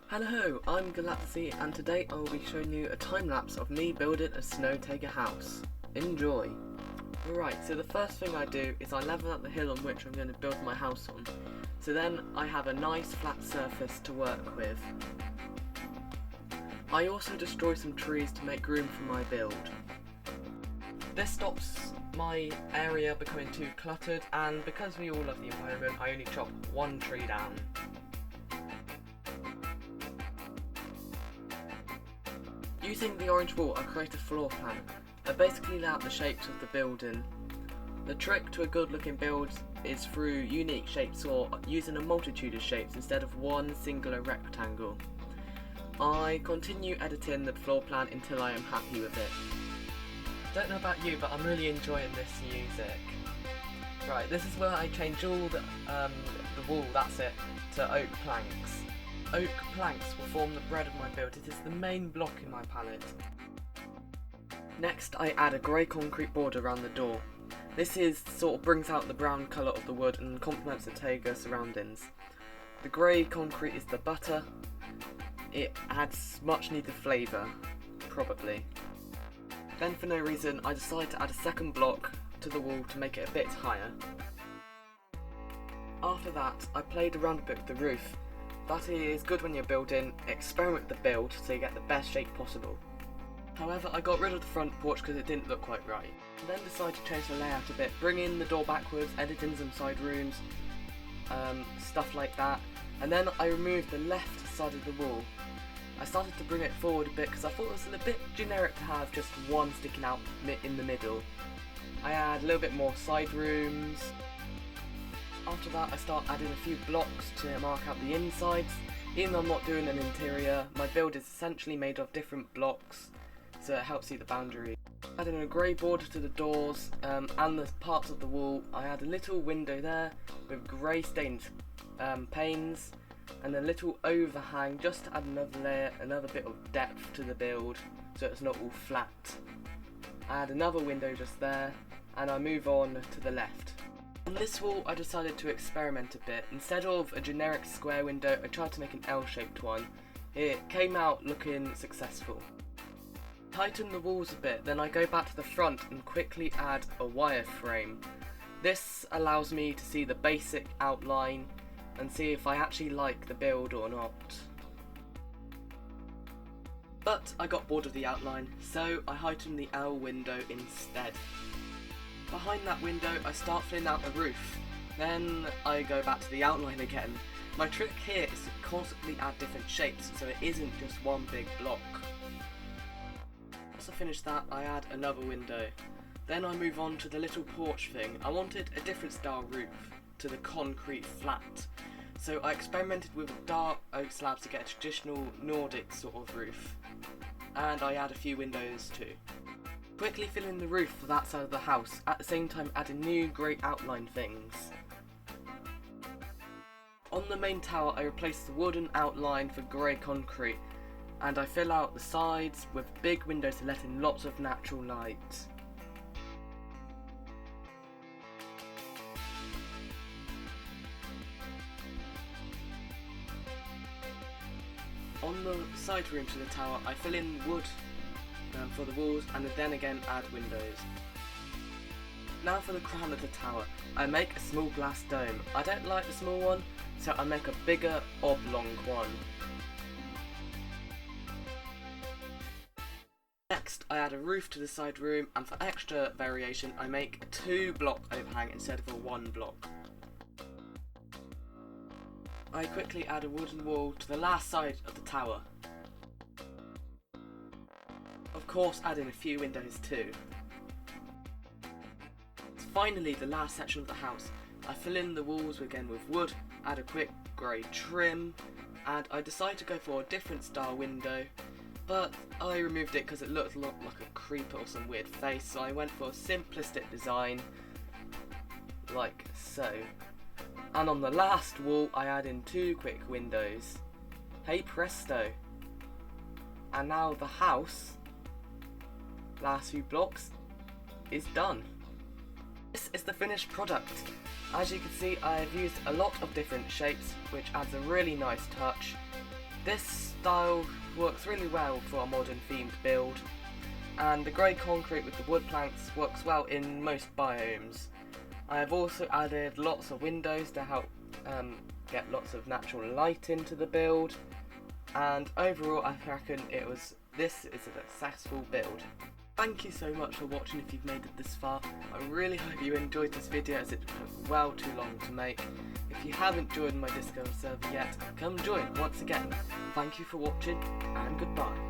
Hello, I'm Galactyc and today I will be showing you a time-lapse of me building a snow TAIGA house. Enjoy! Right, so the first thing I do is I level out the hill on which I'm going to build my house on. So then I have a nice flat surface to work with. I also destroy some trees to make room for my build. This stops my area becoming too cluttered, and because we all love the environment, I only chop one tree down. Using the orange wool, I create a floor plan. I basically lay out the shapes of the building. The trick to a good looking build is through unique shapes or using a multitude of shapes instead of one singular rectangle. I continue editing the floor plan until I am happy with it. Don't know about you, but I'm really enjoying this music. Right, this is where I change all the wool, that's it, to oak planks. Oak planks will form the bread of my build. It is the main block in my palette. Next, I add a grey concrete border around the door. This sort of brings out the brown colour of the wood and complements the TAIGA surroundings. The grey concrete is the butter. It adds much needed flavour, probably. Then for no reason, I decide to add a second block to the wall to make it a bit higher. After that, I played around a bit with the roof. That is good when you're building. Experiment with the build so you get the best shape possible. However, I got rid of the front porch because it didn't look quite right. I then decided to change the layout a bit, bring in the door backwards, edit in some side rooms, stuff like that. And then I removed the left side of the wall. I started to bring it forward a bit because I thought it was a bit generic to have just one sticking out in the middle. I add a little bit more side rooms. After that, I start adding a few blocks to mark out the insides. Even though I'm not doing an interior, my build is essentially made of different blocks, so it helps see the boundary. Adding a grey border to the doors and the parts of the wall, I add a little window there with grey stained panes and a little overhang just to add another layer, another bit of depth to the build so it's not all flat. I add another window just there and I move on to the left. On this wall I decided to experiment a bit. Instead of a generic square window, I tried to make an L-shaped one. It came out looking successful. Tighten the walls a bit, then I go back to the front and quickly add a wireframe. This allows me to see the basic outline and see if I actually like the build or not. But I got bored of the outline, so I heightened the L window instead. Behind that window I start filling out the roof, then I go back to the outline again. My trick here is to constantly add different shapes so it isn't just one big block. Once I finish that, I add another window. Then I move on to the little porch thing. I wanted a different style roof to the concrete flat, so I experimented with dark oak slabs to get a traditional Nordic sort of roof, and I add a few windows too. Quickly fill in the roof for that side of the house, at the same time adding new grey outline things. On the main tower I replace the wooden outline for grey concrete, and I fill out the sides with big windows to let in lots of natural light. On the side room to the tower I fill in wood for the walls and then again add windows. Now for the crown of the tower, I make a small glass dome. I don't like the small one, so I make a bigger oblong one. Next I add a roof to the side room, and for extra variation I make a 2-block overhang instead of a 1 block. I quickly add a wooden wall to the last side of the tower. Of course adding a few windows too. Finally the last section of the house. I fill in the walls again with wood, add a quick grey trim, and I decide to go for a different style window, but I removed it because it looked a lot like a creeper or some weird face, so I went for a simplistic design like so. And on the last wall I add in 2 quick windows. Hey presto! And now the house, last few blocks, is done. This is the finished product. As you can see, I have used a lot of different shapes, which adds a really nice touch. This style works really well for a modern themed build, and the grey concrete with the wood planks works well in most biomes. I have also added lots of windows to help get lots of natural light into the build, and overall I reckon this is a successful build. Thank you so much for watching if you've made it this far. I really hope you enjoyed this video as it took well too long to make. If you haven't joined my Discord server yet, come join once again. Thank you for watching and goodbye.